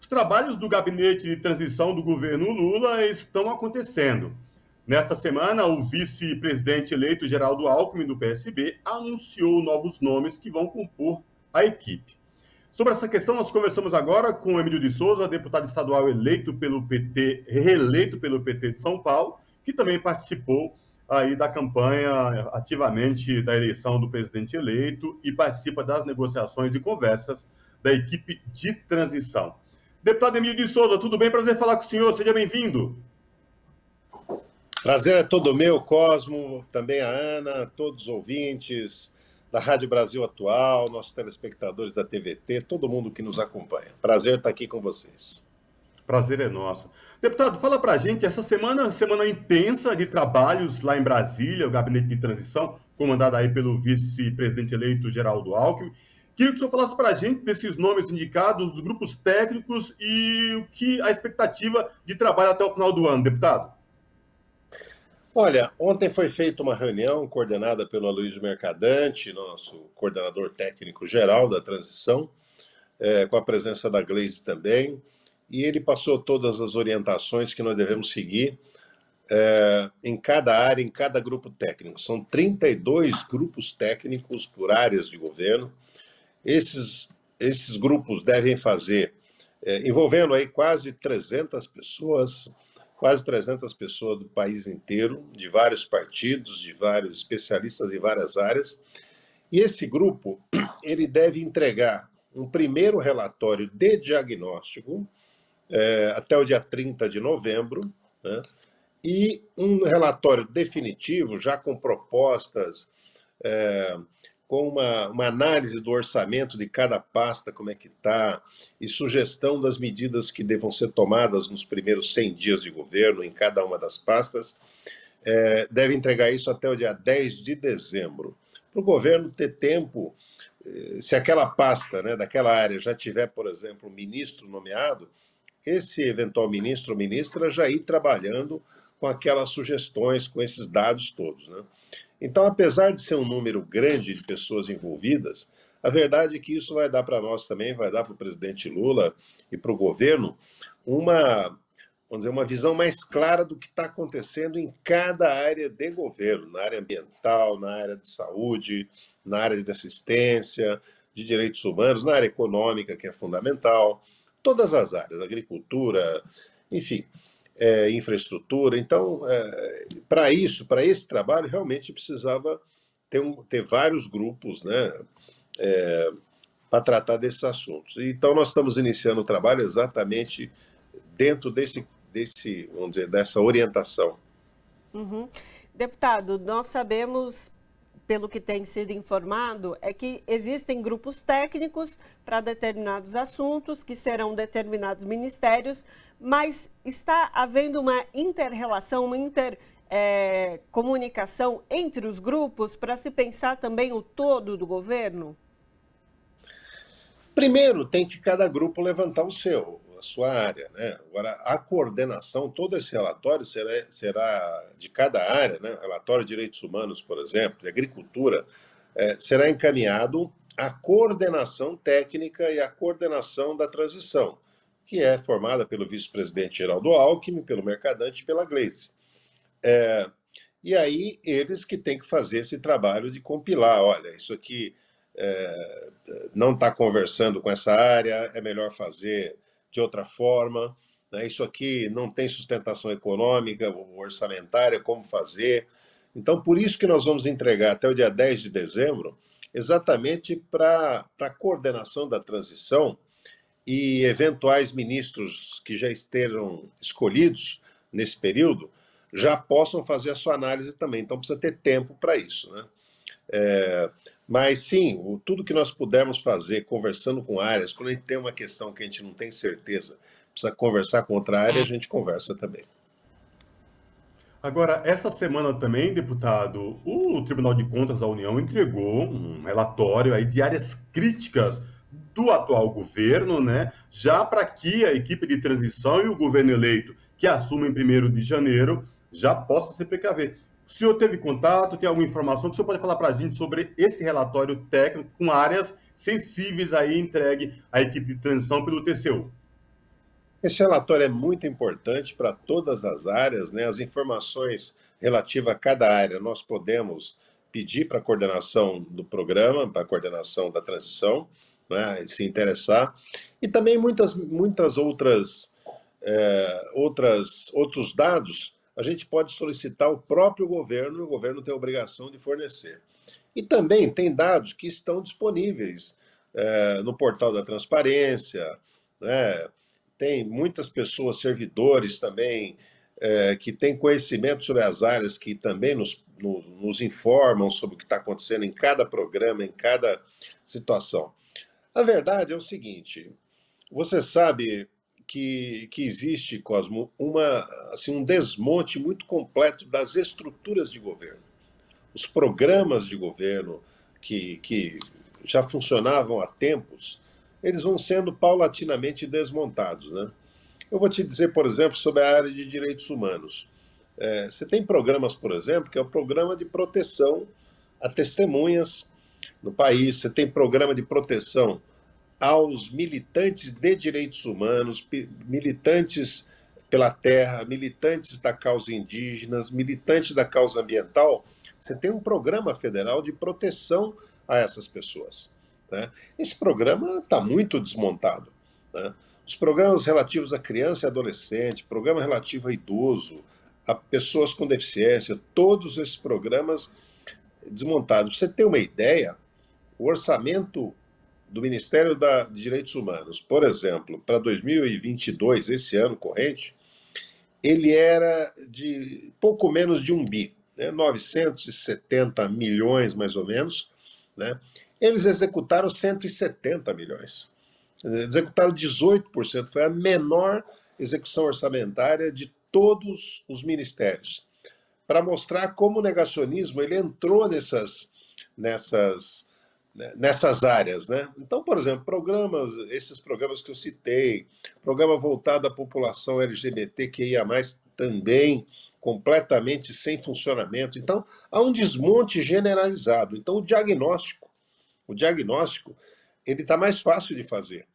Os trabalhos do gabinete de transição do governo Lula estão acontecendo. Nesta semana, o vice-presidente eleito Geraldo Alckmin, do PSB, anunciou novos nomes que vão compor a equipe. Sobre essa questão, nós conversamos agora com o Emílio de Souza, deputado estadual eleito pelo PT, reeleito pelo PT de São Paulo, que também participou aí da campanha ativamente da eleição do presidente eleito e participa das negociações e conversas da equipe de transição. Deputado Emílio de Souza, tudo bem? Prazer falar com o senhor, seja bem-vindo. Prazer é todo meu, Cosmo, também a Ana, todos os ouvintes da Rádio Brasil Atual, nossos telespectadores da TVT, todo mundo que nos acompanha. Prazer estar aqui com vocês. Prazer é nosso. Deputado, fala pra gente, essa semana intensa de trabalhos lá em Brasília, o gabinete de transição, comandado aí pelo vice-presidente eleito Geraldo Alckmin. Queria que o senhor falasse pra gente desses nomes indicados, os grupos técnicos e o que a expectativa de trabalho até o final do ano, deputado. Olha, ontem foi feita uma reunião coordenada pelo Aloysio Mercadante, nosso coordenador técnico geral da transição, com a presença da Gleisi também, e ele passou todas as orientações que nós devemos seguir em cada área, em cada grupo técnico. São 32 grupos técnicos por áreas de governo. Esses grupos devem fazer, envolvendo aí quase 300 pessoas do país inteiro, de vários partidos, de vários especialistas em várias áreas. E esse grupo, ele deve entregar um primeiro relatório de diagnóstico até o dia 30 de novembro, né? E um relatório definitivo, já com propostas, com uma análise do orçamento de cada pasta, como é que está, e sugestão das medidas que devam ser tomadas nos primeiros 100 dias de governo em cada uma das pastas, deve entregar isso até o dia 10 de dezembro, para o governo ter tempo, se aquela pasta, né, daquela área já tiver, por exemplo, um ministro nomeado, esse eventual ministro ou ministra já ir trabalhando com aquelas sugestões, com esses dados todos, né? Então, apesar de ser um número grande de pessoas envolvidas, a verdade é que isso vai dar para nós também, vai dar para o presidente Lula e para o governo vamos dizer, uma visão mais clara do que está acontecendo em cada área de governo, na área ambiental, na área de saúde, na área de assistência, de direitos humanos, na área econômica, que é fundamental, todas as áreas, agricultura, enfim, infraestrutura. Então, para esse trabalho, realmente precisava ter vários grupos, né, para tratar desses assuntos. Então, nós estamos iniciando o trabalho exatamente dentro vamos dizer, dessa orientação. Uhum. Deputado, nós sabemos, pelo que tem sido informado, é que existem grupos técnicos para determinados assuntos, que serão determinados ministérios, mas está havendo uma inter-relação, uma intercomunicação entre os grupos para se pensar também o todo do governo? Primeiro, tem que cada grupo levantar a sua área, né? Agora, a coordenação, todo esse relatório será de cada área, né? Relatório de direitos humanos, por exemplo, de agricultura, será encaminhado à coordenação técnica e à coordenação da transição, que é formada pelo vice-presidente Geraldo Alckmin, pelo Mercadante e pela Gleisi. E aí, eles que têm que fazer esse trabalho de compilar, olha, isso aqui não está conversando com essa área, é melhor fazer de outra forma, né? Isso aqui não tem sustentação econômica, orçamentária, como fazer. Então, por isso que nós vamos entregar até o dia 10 de dezembro, exatamente para a coordenação da transição e eventuais ministros que já estejam escolhidos nesse período, já possam fazer a sua análise também. Então, precisa ter tempo para isso, né? Mas sim, tudo que nós pudermos fazer, conversando com áreas, quando a gente tem uma questão que a gente não tem certeza, precisa conversar com outra área, a gente conversa também. Agora, essa semana também, deputado, o Tribunal de Contas da União entregou um relatório aí de áreas críticas do atual governo, né? Já para que a equipe de transição e o governo eleito, que assume em 1º de janeiro, já possa se precaver. O senhor teve contato, tem alguma informação que o senhor pode falar para a gente sobre esse relatório técnico com áreas sensíveis aí entregue à equipe de transição pelo TCU? Esse relatório é muito importante para todas as áreas, né? As informações relativas a cada área nós podemos pedir para a coordenação do programa, para a coordenação da transição, né? Se interessar. E também muitas outros dados a gente pode solicitar ao próprio governo, e o governo tem a obrigação de fornecer. E também tem dados que estão disponíveis no portal da transparência, né? Tem muitas pessoas, servidores também, que têm conhecimento sobre as áreas, que também nos informam sobre o que está acontecendo em cada programa, em cada situação. A verdade é o seguinte, você sabe que existe, Cosmo, assim, um desmonte muito completo das estruturas de governo. Os programas de governo que já funcionavam há tempos, eles vão sendo paulatinamente desmontados, né? Eu vou te dizer, por exemplo, sobre a área de direitos humanos. Você tem programas, por exemplo, que é o programa de proteção a testemunhas no país, você tem programa de proteção aos militantes de direitos humanos, militantes pela terra, militantes da causa indígena, militantes da causa ambiental. Você tem um programa federal de proteção a essas pessoas, né? Esse programa está muito desmontado, né? Os programas relativos a criança e adolescente, programa relativo a idoso, a pessoas com deficiência, todos esses programas desmontados. Pra você ter uma ideia, o orçamento do Ministério de Direitos Humanos, por exemplo, para 2022, esse ano corrente, ele era de pouco menos de 1 bi, né? 970 milhões mais ou menos, né? Eles executaram 170 milhões. Executaram 18%, foi a menor execução orçamentária de todos os ministérios. Para mostrar como o negacionismo ele entrou nessas áreas, né? Então, por exemplo, esses programas que eu citei, programa voltado à população LGBTQIA+, também completamente sem funcionamento. Então, há um desmonte generalizado. Então, o diagnóstico ele está mais fácil de fazer,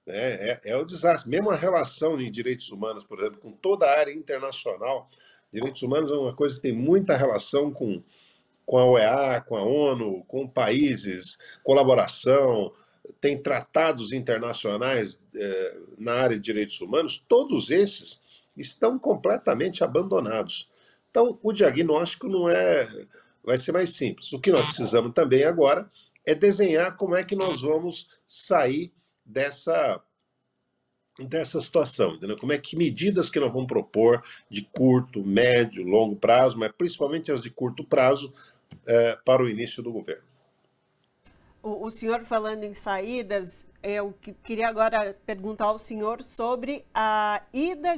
né? É o desastre. Mesmo a relação de direitos humanos, por exemplo, com toda a área internacional, direitos humanos é uma coisa que tem muita relação com a OEA, com a ONU, com países, colaboração, tem tratados internacionais na área de direitos humanos, todos esses estão completamente abandonados. Então, o diagnóstico vai ser mais simples. O que nós precisamos também agora é desenhar como é que nós vamos sair dessa situação, entendeu? Como é que medidas que nós vamos propor de curto, médio, longo prazo, mas principalmente as de curto prazo, para o início do governo. O senhor falando em saídas, eu queria agora perguntar ao senhor sobre a ida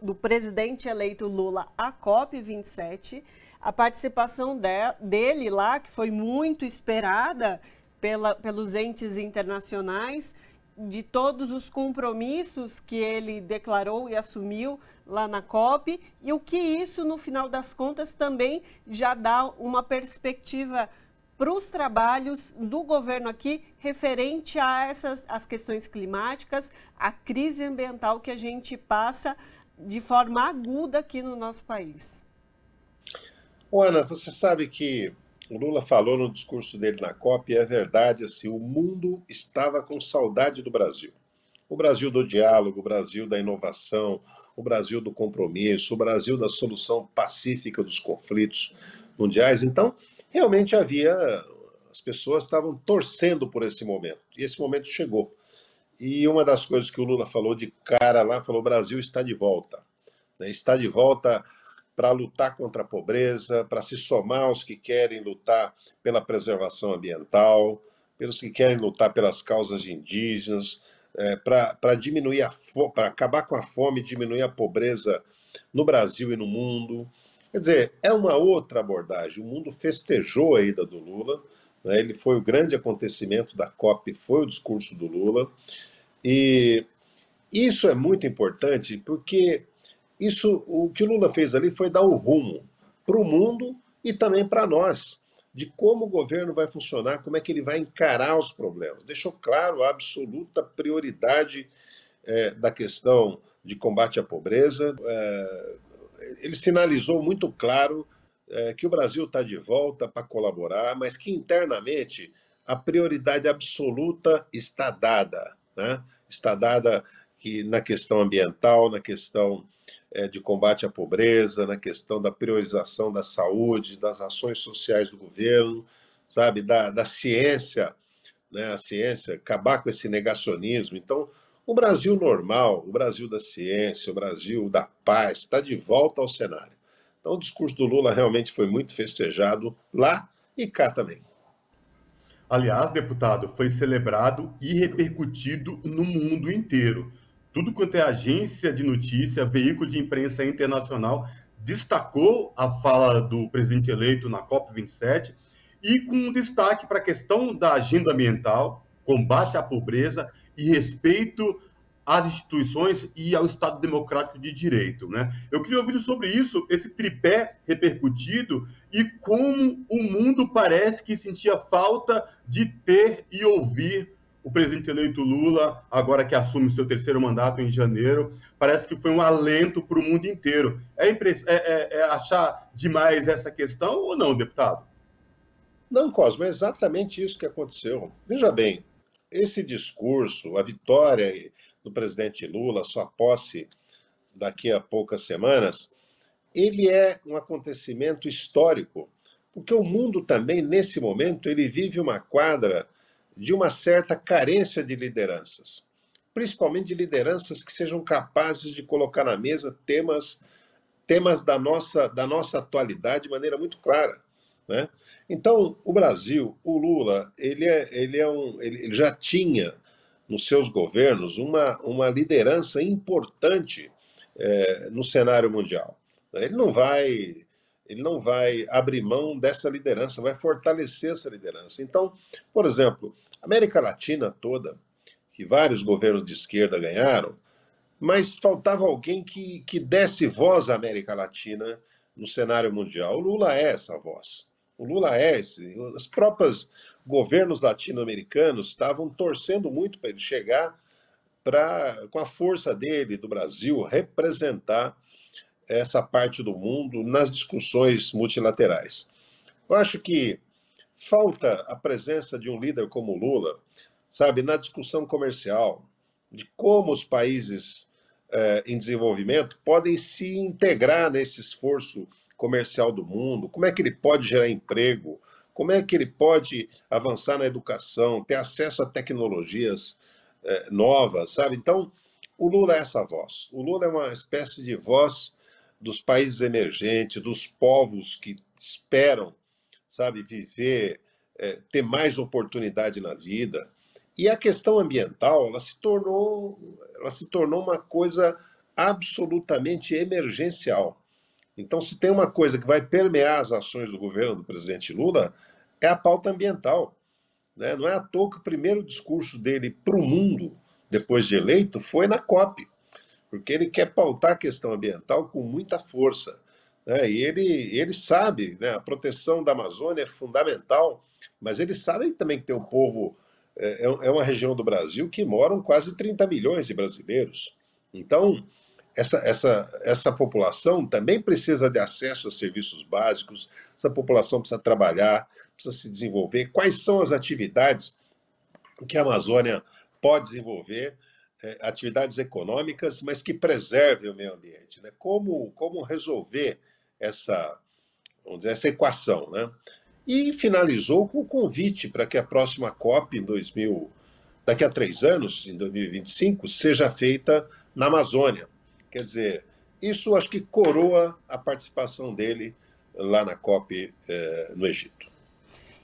do presidente eleito Lula à COP27, a participação dele lá, que foi muito esperada pelos entes internacionais, de todos os compromissos que ele declarou e assumiu lá na COP, e o que isso, no final das contas, também já dá uma perspectiva para os trabalhos do governo aqui referente a as questões climáticas, a crise ambiental que a gente passa de forma aguda aqui no nosso país. Ana, você sabe que o Lula falou no discurso dele na COP, e é verdade, assim, o mundo estava com saudade do Brasil. O Brasil do diálogo, o Brasil da inovação, o Brasil do compromisso, o Brasil da solução pacífica dos conflitos mundiais. Então, realmente as pessoas estavam torcendo por esse momento, e esse momento chegou. E uma das coisas que o Lula falou de cara lá, falou: o Brasil está de volta, né? Está de volta para lutar contra a pobreza, para se somar aos que querem lutar pela preservação ambiental, pelos que querem lutar pelas causas indígenas, para diminuir para acabar com a fome, diminuir a pobreza no Brasil e no mundo. Quer dizer, é uma outra abordagem. O mundo festejou a ida do Lula, né? Ele foi o grande acontecimento da COP, foi o discurso do Lula. E isso é muito importante porque o que o Lula fez ali foi dar o rumo para o mundo e também para nós, de como o governo vai funcionar, como é que ele vai encarar os problemas. Deixou claro a absoluta prioridade da questão de combate à pobreza. Ele sinalizou muito claro que o Brasil está de volta para colaborar, mas que internamente a prioridade absoluta está dada, né? Está dada que na questão ambiental, na questão de combate à pobreza, na questão da priorização da saúde, das ações sociais do governo, sabe, da ciência, né? A ciência, acabar com esse negacionismo. Então, o Brasil normal, o Brasil da ciência, o Brasil da paz, está de volta ao cenário. Então, o discurso do Lula realmente foi muito festejado lá e cá também. Aliás, deputado, foi celebrado e repercutido no mundo inteiro. Tudo quanto é agência de notícia, veículo de imprensa internacional, destacou a fala do presidente eleito na COP27 e com destaque para a questão da agenda ambiental, combate à pobreza e respeito às instituições e ao Estado Democrático de Direito, né? Eu queria ouvir sobre isso, esse tripé repercutido e como o mundo parece que sentia falta de ter e ouvir o presidente eleito Lula, agora que assume seu terceiro mandato em janeiro. Parece que foi um alento para o mundo inteiro. É achar demais essa questão ou não, deputado? Não, Cosmo, é exatamente isso que aconteceu. Veja bem, esse discurso, a vitória do presidente Lula, sua posse daqui a poucas semanas, ele é um acontecimento histórico, porque o mundo também, nesse momento, ele vive uma quadra de uma certa carência de lideranças, principalmente de lideranças que sejam capazes de colocar na mesa temas da nossa atualidade de maneira muito clara, né? Então, o Brasil, o Lula, ele já tinha nos seus governos uma liderança importante no cenário mundial. Ele não vai abrir mão dessa liderança, vai fortalecer essa liderança. Então, por exemplo, a América Latina toda, que vários governos de esquerda ganharam, mas faltava alguém que desse voz à América Latina no cenário mundial. O Lula é essa voz. O Lula é esse. Os próprios governos latino-americanos estavam torcendo muito para ele chegar com a força dele, do Brasil, representar essa parte do mundo nas discussões multilaterais. Eu acho que falta a presença de um líder como o Lula, sabe, na discussão comercial, de como os países em desenvolvimento podem se integrar nesse esforço comercial do mundo, como é que ele pode gerar emprego, como é que ele pode avançar na educação, ter acesso a tecnologias novas, sabe? Então, o Lula é essa voz. O Lula é uma espécie de voz dos países emergentes, dos povos que esperam, sabe, viver, ter mais oportunidade na vida. E a questão ambiental, ela se tornou uma coisa absolutamente emergencial. Então, se tem uma coisa que vai permear as ações do governo do presidente Lula, é a pauta ambiental, né? Não é à toa que o primeiro discurso dele para o mundo, depois de eleito, foi na COP, porque ele quer pautar a questão ambiental com muita força, né? E ele sabe, né, a proteção da Amazônia é fundamental, mas ele sabe também que tem um povo, é uma região do Brasil que moram quase 30 milhões de brasileiros. Então, essa população também precisa de acesso a serviços básicos, essa população precisa trabalhar, precisa se desenvolver. Quais são as atividades que a Amazônia pode desenvolver, atividades econômicas, mas que preservem o meio ambiente, né? Como resolver essa equação, né? E finalizou com o convite para que a próxima COP daqui a 3 anos, em 2025, seja feita na Amazônia. Quer dizer, isso acho que coroa a participação dele lá na COP no Egito.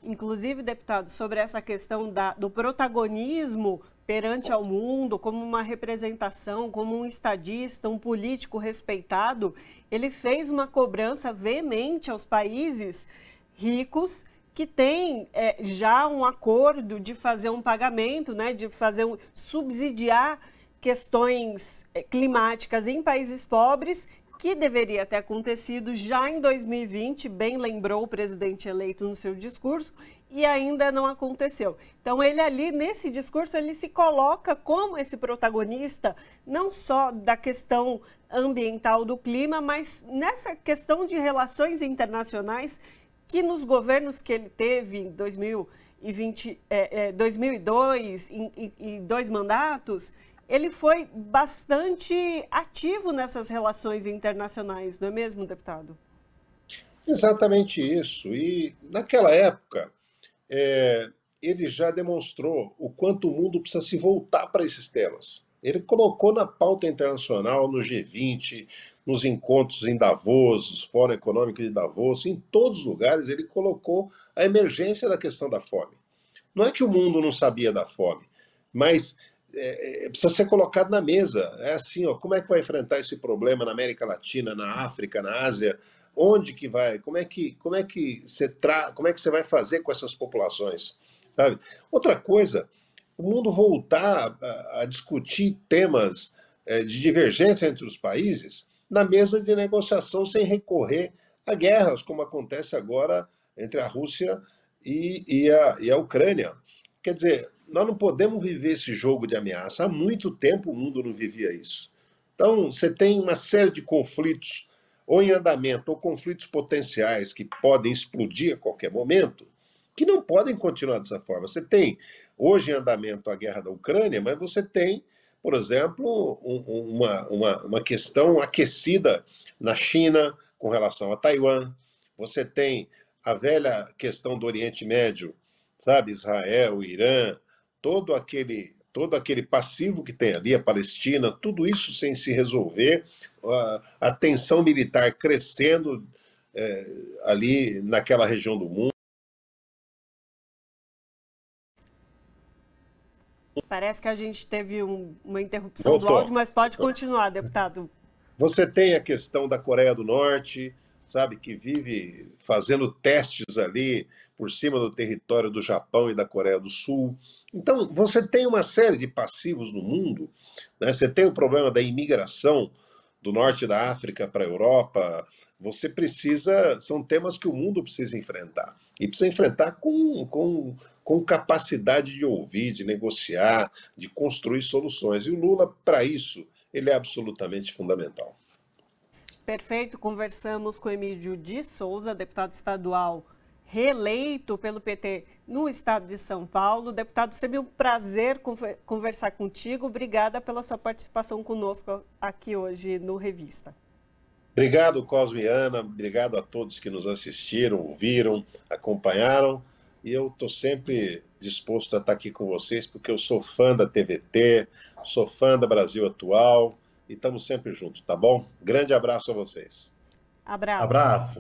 Inclusive, deputado, sobre essa questão do protagonismo perante ao mundo, como uma representação, como um estadista, um político respeitado, ele fez uma cobrança veemente aos países ricos que têm já um acordo de fazer um pagamento, né, de subsidiar questões climáticas em países pobres que deveria ter acontecido já em 2020, bem lembrou o presidente eleito no seu discurso, e ainda não aconteceu. Então, ele ali, nesse discurso, ele se coloca como esse protagonista, não só da questão ambiental do clima, mas nessa questão de relações internacionais, que nos governos que ele teve em 2002, em 2 mandatos, ele foi bastante ativo nessas relações internacionais, não é mesmo, deputado? Exatamente isso. E naquela época, ele já demonstrou o quanto o mundo precisa se voltar para esses temas. Ele colocou na pauta internacional, no G20, nos encontros em Davos, os Fórum Econômico de Davos, em todos os lugares, ele colocou a emergência da questão da fome. Não é que o mundo não sabia da fome, mas precisa ser colocado na mesa. É assim, ó, como é que vai enfrentar esse problema na América Latina, na África, na Ásia? Onde que vai? Como é que você vai fazer com essas populações? Sabe? Outra coisa, o mundo voltar a discutir temas de divergência entre os países na mesa de negociação sem recorrer a guerras, como acontece agora entre a Rússia e a Ucrânia. Quer dizer, nós não podemos viver esse jogo de ameaça. Há muito tempo o mundo não vivia isso. Então, você tem uma série de conflitos, ou em andamento, ou conflitos potenciais que podem explodir a qualquer momento, que não podem continuar dessa forma. Você tem, hoje em andamento, a guerra da Ucrânia, mas você tem, por exemplo, uma questão aquecida na China com relação a Taiwan. Você tem a velha questão do Oriente Médio, sabe, Israel, Irã, todo aquele passivo que tem ali, a Palestina, tudo isso sem se resolver, a tensão militar crescendo ali naquela região do mundo. Parece que a gente teve uma interrupção do áudio, mas pode continuar, deputado. Você tem a questão da Coreia do Norte, sabe, que vive fazendo testes ali por cima do território do Japão e da Coreia do Sul. Então, você tem uma série de passivos no mundo, né? Você tem o problema da imigração do norte da África para a Europa. Você precisa, são temas que o mundo precisa enfrentar. E precisa enfrentar com capacidade de ouvir, de negociar, de construir soluções. E o Lula, para isso, ele é absolutamente fundamental. Perfeito, conversamos com Emílio de Souza, deputado estadual reeleito pelo PT no estado de São Paulo. Deputado, sempre um prazer conversar contigo. Obrigada pela sua participação conosco aqui hoje no Revista. Obrigado, Cosme e Ana. Obrigado a todos que nos assistiram, ouviram, acompanharam. E eu estou sempre disposto a estar aqui com vocês, porque eu sou fã da TVT, sou fã da Brasil Atual, e estamos sempre juntos, tá bom? Grande abraço a vocês. Abraço. Abraço.